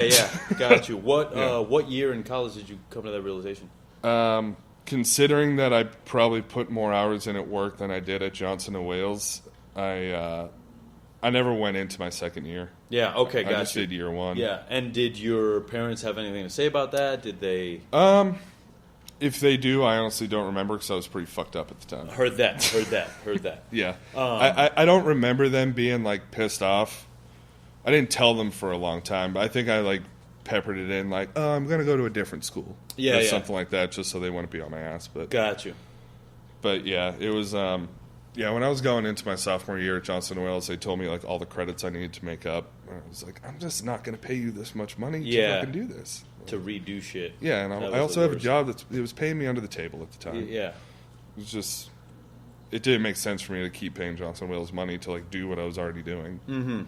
Yeah, got you. What year in college did you come to that realization? Considering that I probably put more hours in at work than I did at Johnson and Wales, I never went into my second year. Yeah, okay, got I just you. did year one. Yeah, and did your parents have anything to say about that? Did they... If they do, I honestly don't remember because I was pretty fucked up at the time. Heard that. Yeah. I don't remember them being, like, pissed off. I didn't tell them for a long time, but I think I, like, peppered it in, like, oh, I'm going to go to a different school. Or something like that, just so they wouldn't be on my ass. But got you. But, yeah, it was, when I was going into my sophomore year at Johnson & Wales, they told me, like, all the credits I needed to make up. And I was like, I'm just not going to pay you this much money to fucking do this. To redo shit. Yeah, and I also have a job it was paying me under the table at the time. Yeah. It was just, it didn't make sense for me to keep paying Johnson & Wales money to, like, do what I was already doing. Mm-hmm.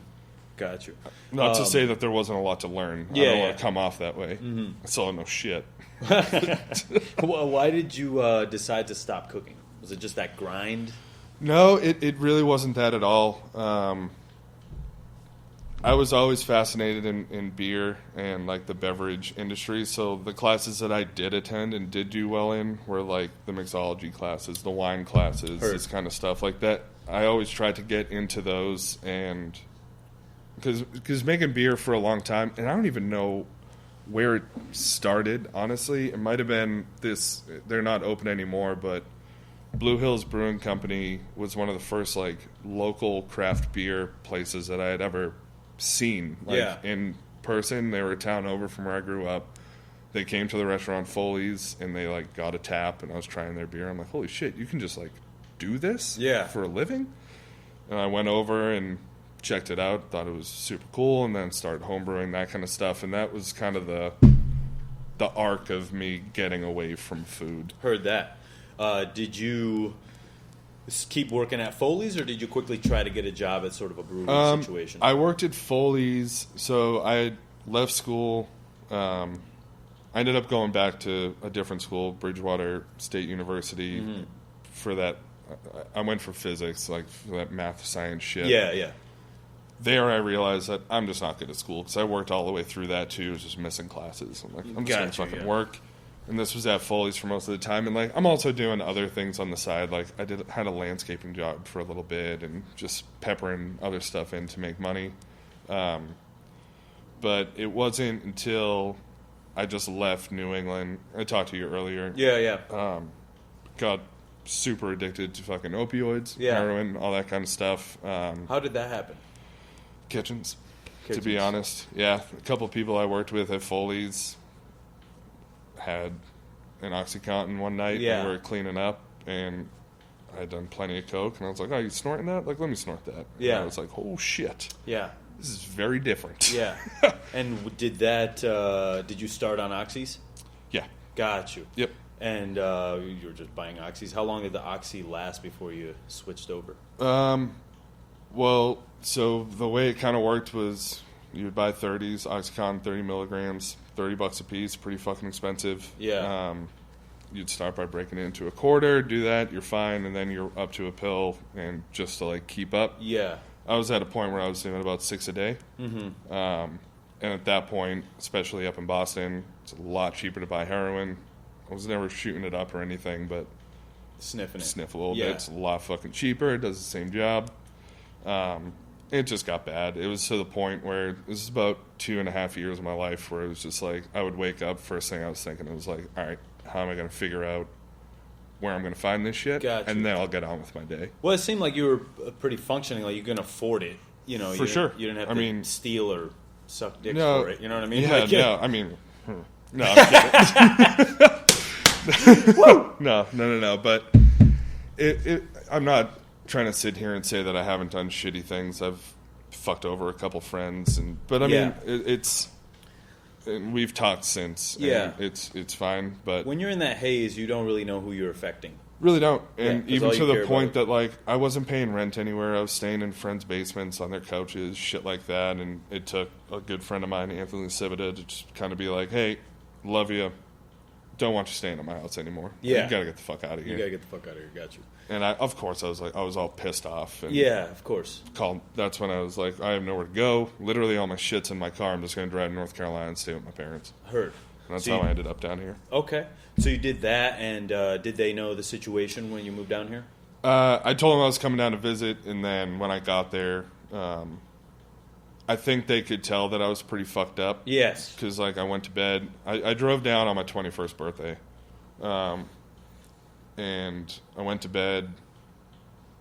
Got you. Not to say that there wasn't a lot to learn. I don't want to come off that way. Mm-hmm. I still know shit. Well, why did you decide to stop cooking? Was it just that grind? No, it really wasn't that at all. I was always fascinated in beer and, like, the beverage industry, so the classes that I did attend and did do well in were, like, the mixology classes, the wine classes, this kind of stuff like that. I always tried to get into those, and because making beer for a long time, and I don't even know where it started, honestly. It might have been this, they're not open anymore, but Blue Hills Brewing Company was one of the first, like, local craft beer places that I had ever seen, like, in person. They were a town over from where I grew up. They came to the restaurant Foley's, and they, like, got a tap, and I was trying their beer. I'm like, holy shit, you can just, like, do this for a living? And I went over and checked it out, thought it was super cool, and then started homebrewing, that kind of stuff. And that was kind of the arc of me getting away from food. Heard that. Did you keep working at Foley's, or did you quickly try to get a job at sort of a brewery situation? I worked at Foley's, so I had left school. I ended up going back to a different school, Bridgewater State University, for that. I went for physics, like for that math, science shit. Yeah. There I realized that I'm just not good at school, because I worked all the way through that, too. I was just missing classes. I'm like, I'm just going to fucking work. And this was at Foley's for most of the time. And, like, I'm also doing other things on the side. Like, I had a landscaping job for a little bit and just peppering other stuff in to make money. But it wasn't until I just left New England. I talked to you earlier. Yeah. Got super addicted to fucking opioids, heroin, all that kind of stuff. How did that happen? Kitchens, to be honest. Yeah, a couple of people I worked with at Foley's had an Oxycontin one night, and we were cleaning up, and I had done plenty of coke, and I was like, oh, you snorting that? Like, let me snort that. And I was like, oh, shit. Yeah. This is very different. Yeah. And did you start on Oxys? Yeah. Got you. Yep. And you were just buying Oxys. How long did the Oxy last before you switched over? Well, so the way it kind of worked was you would buy 30s, Oxycontin 30 milligrams, $30 a piece, pretty fucking expensive. Yeah. You'd start by breaking it into a quarter, do that, you're fine, and then you're up to a pill, and just to, like, keep up. Yeah. I was at a point where I was doing about 6 a day. Mm-hmm. And at that point, especially up in Boston, it's a lot cheaper to buy heroin. I was never shooting it up or anything, but sniff a little bit. It's a lot fucking cheaper. It does the same job. It just got bad. It was to the point where this is about 2.5 years of my life where it was just like I would wake up, first thing I was thinking, it was like, all right, how am I going to figure out where I'm going to find this shit? Gotcha. And then I'll get on with my day. Well, it seemed like you were pretty functioning, like you can afford it. You know, for sure. You didn't have to steal or suck dicks for it. You know what I mean? Yeah, like, no, I mean, no, I'm kidding. Woo! No. But I'm not trying to sit here and say that I haven't done shitty things. I've fucked over a couple friends, but I mean, we've talked since. Yeah, and it's fine. But when you're in that haze, you don't really know who you're affecting. Really don't. And even to the point that, like, I wasn't paying rent anywhere. I was staying in friends' basements on their couches, shit like that. And it took a good friend of mine, Anthony Civita, to just kind of be like, hey, love you. don't want you staying at my house anymore. Yeah. You got to get the fuck out of here. You got to get the fuck out of here. Got you. And of course, I was all pissed off. And yeah, of course. That's when I was like, I have nowhere to go. Literally, all my shit's in my car. I'm just going to drive to North Carolina and stay with my parents. Heard. And that's how I ended up down here. Okay. So you did that, and did they know the situation when you moved down here? I told them I was coming down to visit, and then when I got there, I think they could tell that I was pretty fucked up. Yes. Because, like, I went to bed. I drove down on my 21st birthday. And I went to bed.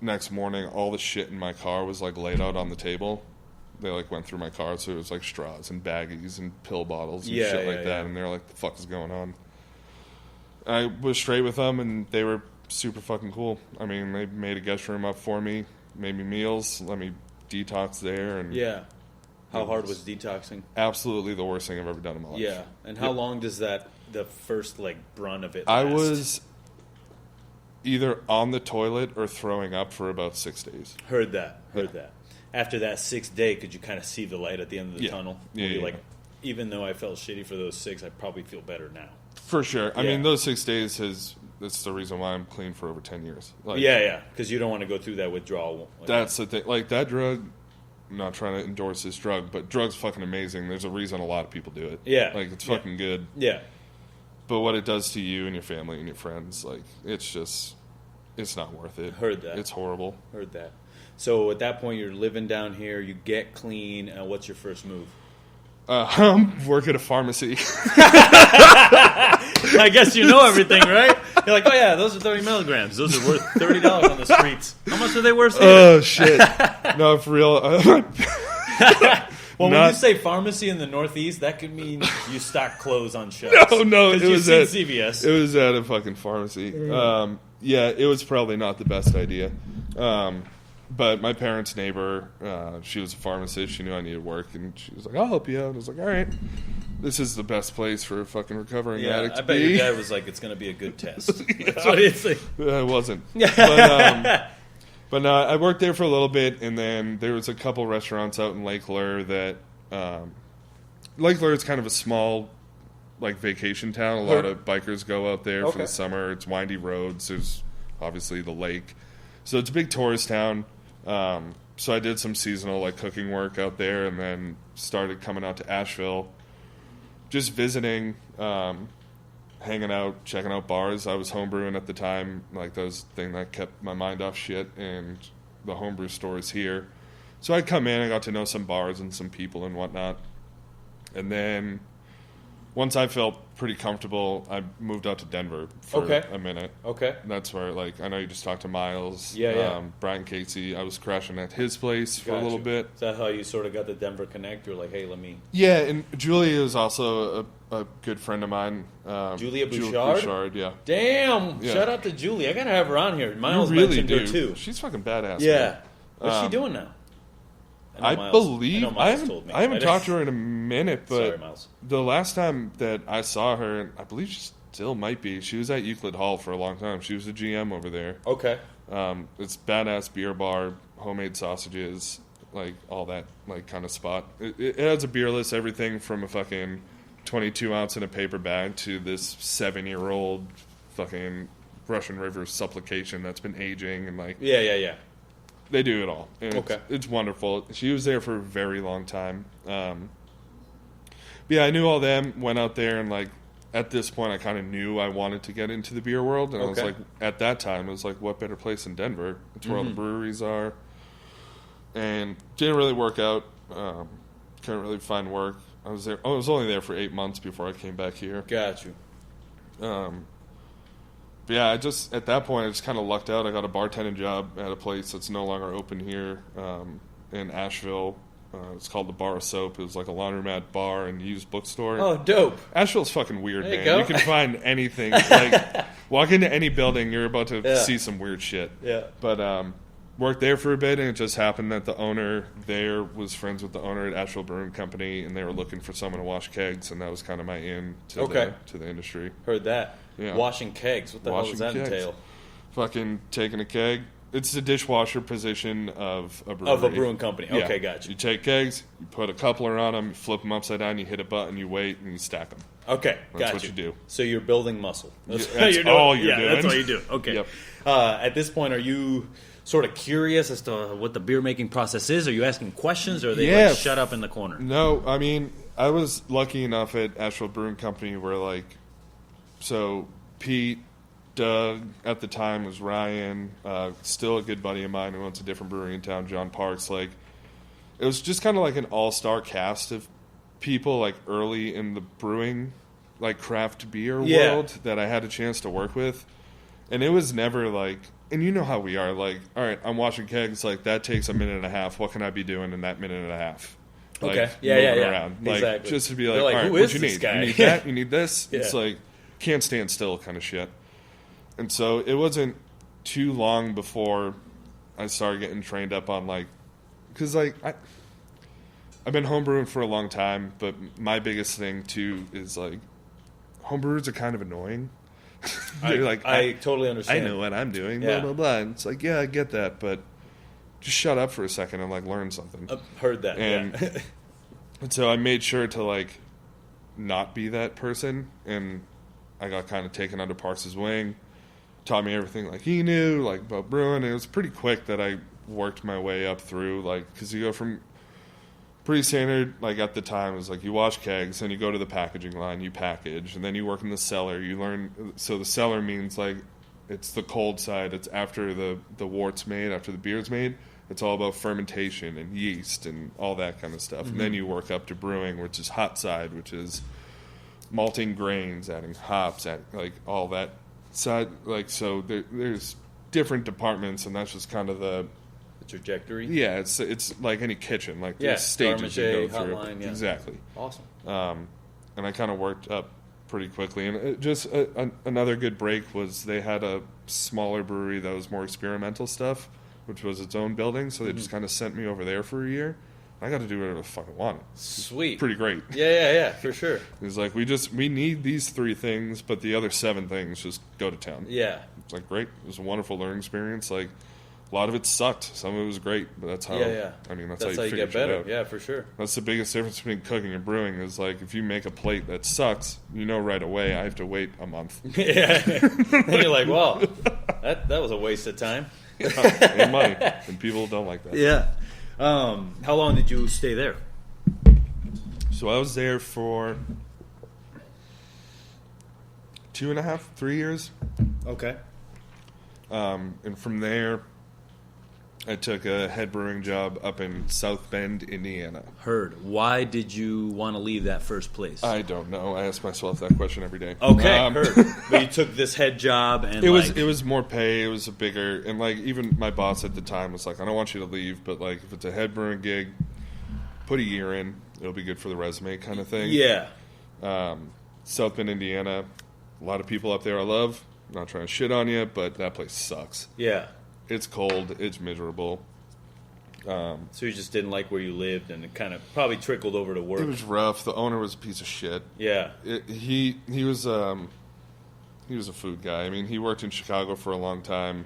Next morning, all the shit in my car was, like, laid out on the table. They, like, went through my car, so it was, like, straws and baggies and pill bottles and shit like that. And they were like, the fuck is going on? I was straight with them, and they were super fucking cool. I mean, they made a guest room up for me, made me meals, let me detox there. And yeah. How hard was detoxing? Absolutely the worst thing I've ever done in my life. Yeah. And how long does the first, like, brunt of it last? I was either on the toilet or throwing up for about 6 days. Heard that. After that 6th day, could you kind of see the light at the end of the tunnel? Yeah. Like, even though I felt shitty for those 6, I probably feel better now. For sure. I mean, those 6 days that's the reason why I'm clean for over 10 years. Like, yeah, because you don't want to go through that withdrawal. That's the thing. Like, that drug, I'm not trying to endorse this drug, but drug's fucking amazing. There's a reason a lot of people do it. Yeah. Like, it's fucking good. Yeah. But what it does to you and your family and your friends, like, it's not worth it. Heard that. It's horrible. Heard that. So at that point, you're living down here, you get clean, and what's your first move? Work at a pharmacy. I guess you know everything, right? You're like, oh yeah, those are 30 milligrams. Those are worth $30 on the streets. How much are they worth here? Oh, shit. No, for real. Well, when you say pharmacy in the Northeast, that could mean you stock clothes on shelves. No, it was at CVS. It was at a fucking pharmacy. Yeah, it was probably not the best idea. But my parents' neighbor, she was a pharmacist. She knew I needed work, and she was like, I'll help you out. I was like, all right. This is the best place for a fucking recovering addict to be. I bet your dad was like, it's going to be a good test. That's what he'd say. It wasn't. But no, I worked there for a little bit, and then there was a couple restaurants out in Lake Lure that... Lake Lure is kind of a small, like, vacation town. A lot of bikers go out there for the summer. It's windy roads. There's obviously the lake. So it's a big tourist town. So I did some seasonal, like, cooking work out there, and then started coming out to Asheville, just visiting, hanging out, checking out bars. I was homebrewing at the time. Like, that was the thing that kept my mind off shit, and the homebrew stores here. So I'd come in, I got to know some bars and some people and whatnot. And then once I felt pretty comfortable, I moved out to Denver for a minute. Okay. And that's where, like, I know you just talked to Miles. Brian Casey. I was crashing at his place for a little bit. Is that how you sort of got the Denver connect? You're like, hey, let me... Yeah, and Julia is also a good friend of mine. Julia Bouchard? Bouchard, yeah. Damn! Yeah. Shout out to Julie. I got to have her on here. Miles really mentioned her, too. She's fucking badass. Yeah. Man. What's she doing now? I haven't talked to her in a minute, but sorry, Miles. The last time that I saw her, and I believe she still might be, she was at Euclid Hall for a long time. She was a GM over there. Okay. It's badass beer bar, homemade sausages, like all that like kind of spot. It has a beer list, everything from a fucking 22 ounce in a paper bag to this 7-year-old fucking Russian River supplication that's been aging and like yeah. They do it all. And it's wonderful. She was there for a very long time. But yeah, I knew all them, went out there, and like at this point I kind of knew I wanted to get into the beer world. And I was like, at that time, it was like, what better place than Denver? It's where all the breweries are. And didn't really work out. Couldn't really find work. I was only there for 8 months before I came back here. Got you. But yeah, at that point, I just kind of lucked out. I got a bartending job at a place that's no longer open here in Asheville. It's called the Bar of Soap. It was like a laundromat bar and used bookstore. Oh, dope. Asheville's fucking weird, man. You can find anything. Like, walk into any building, you're about to see some weird shit. Yeah. But worked there for a bit, and it just happened that the owner there was friends with the owner at Asheville Brewing Company, and they were looking for someone to wash kegs, and that was kind of my in to the industry. Heard that. Yeah. Washing kegs. What the hell does that entail? Fucking taking a keg. It's the dishwasher position of a brewery. Of a brewing company. Okay, yeah. Gotcha. You take kegs, you put a coupler on them, you flip them upside down, you hit a button, you wait, and you stack them. Okay, That's what you do. So you're building muscle. That's doing. all you're doing. That's all you do. Okay. Yep. At this point, are you sort of curious as to what the beer making process is? Are you asking questions, or are they like shut up in the corner? No, I mean, I was lucky enough at Asheville Brewing Company where, like, so Pete, Doug, at the time was Ryan, still a good buddy of mine who owns a different brewery in town, John Parks. Like, it was just kind of like an all-star cast of people, like, early in the brewing, like, craft beer world that I had a chance to work with. And it was never like, and you know how we are, like, all right, I'm washing kegs, like, that takes a minute and a half. What can I be doing in that minute and a half? Like, okay. moving around. Like, exactly. just to be like, They're like, all right, who what is you this need? guy? You need that? You need this? Yeah. It's like, can't stand still kind of shit. And so it wasn't too long before I started getting trained up on, like, because, like, I've been homebrewing for a long time, but my biggest thing, too, is, like, homebrewers are kind of annoying. I totally understand. I know what I'm doing, Yeah. blah, blah, blah. And it's like, yeah, I get that, but just shut up for a second and, like, learn something. I've heard that, And, and so I made sure to, like, not be that person, and I got kind of taken under Parks' wing, taught me everything, like, he knew, like, about brewing. And it was pretty quick that I worked my way up through, like, because you go from pretty standard, like, at the time, it was like you wash kegs, then you go to the packaging line, you package, and then you work in the cellar. You learn, so the cellar means, like, it's the cold side. It's after the wort's made, after the beer's made. It's all about fermentation and yeast and all that kind of stuff. Mm-hmm. And then you work up to brewing, which is hot side, which is malting grains, adding hops, like, all that side. Like, so there's different departments, and that's just kind of the trajectory. Yeah, it's like any kitchen, like there's stages you go through. Hotline, yeah. Exactly. Awesome. And I kind of worked up pretty quickly. And it just another good break was they had a smaller brewery that was more experimental stuff, which was its own building. So they just kind of sent me over there for a year. I got to do whatever the fuck I wanted. Sweet. Pretty great. Yeah, for sure. It's like we need these 3 things, but the other 7 things just go to town. Yeah. It's like great. It was a wonderful learning experience. Like, a lot of it sucked. Some of it was great, but that's how. Yeah. I mean, that's how how you figure get shit better. out. Yeah, for sure. That's the biggest difference between cooking and brewing. Is like if you make a plate that sucks, you know right away. I have to wait a month. Yeah, and you're like, well, that was a waste of time and money, and people don't like that. Yeah. How long did you stay there? So I was there for 2.5, 3 years. Okay. And from there, I took a head brewing job up in South Bend, Indiana. Heard. Why did you want to leave that first place? I don't know. I ask myself that question every day. Okay, heard. But you took this head job, and it was more pay. It was a bigger, and like even my boss at the time was like, I don't want you to leave, but like if it's a head brewing gig, put a year in. It'll be good for the resume, kind of thing. Yeah. South Bend, Indiana. A lot of people up there I love. I'm not trying to shit on you, but that place sucks. Yeah. It's cold. It's miserable. So you just didn't like where you lived, and it kind of probably trickled over to work. It was rough. The owner was a piece of shit. Yeah. He was a food guy. I mean, he worked in Chicago for a long time.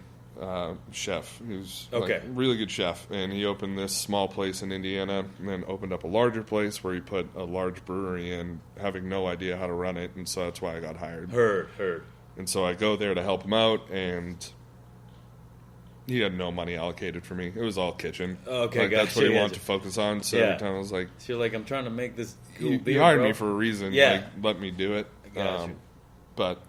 Chef. He was like, a really good chef, and he opened this small place in Indiana, and then opened up a larger place where he put a large brewery in, having no idea how to run it, and so that's why I got hired. Heard. And so I go there to help him out, and he had no money allocated for me. It was all kitchen. Okay, like, that's what he wanted to focus on. So every time I was like, so you're like, I'm trying to make this cool you beer, hired bro. me for a reason. Yeah. Like, let me do it. I got you. But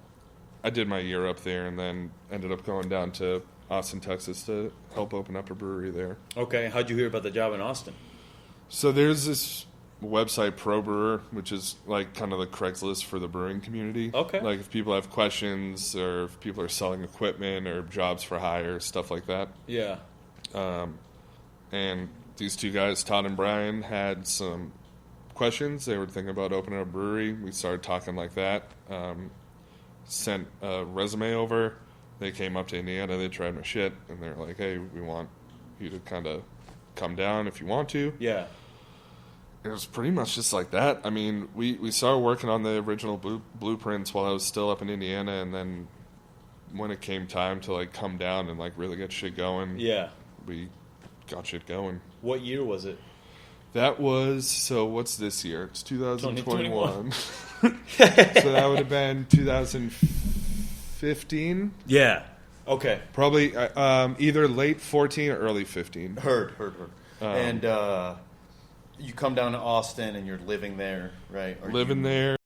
I did my year up there, and then ended up going down to Austin, Texas to help open up a brewery there. Okay, how'd you hear about the job in Austin? So there's this website, Pro Brewer, which is like kind of the Craigslist for the brewing community. Okay. Like if people have questions, or if people are selling equipment, or jobs for hire, stuff like that. Yeah. And these 2 guys, Todd and Brian, had some questions. They were thinking about opening a brewery. We started talking like that. Sent a resume over. They came up to Indiana. They tried my shit, and they're like, "Hey, we want you to kind of come down if you want to." Yeah. It was pretty much just like that. I mean, we started working on the original blueprints while I was still up in Indiana, and then when it came time to like come down and like really get shit going, Yeah. we got shit going. What year was it? That was, so what's this year? It's 2021. So that would have been 2015. Yeah. Okay. Probably either late 14 or early 15. Heard. And you come down to Austin and you're living there, right? Living there.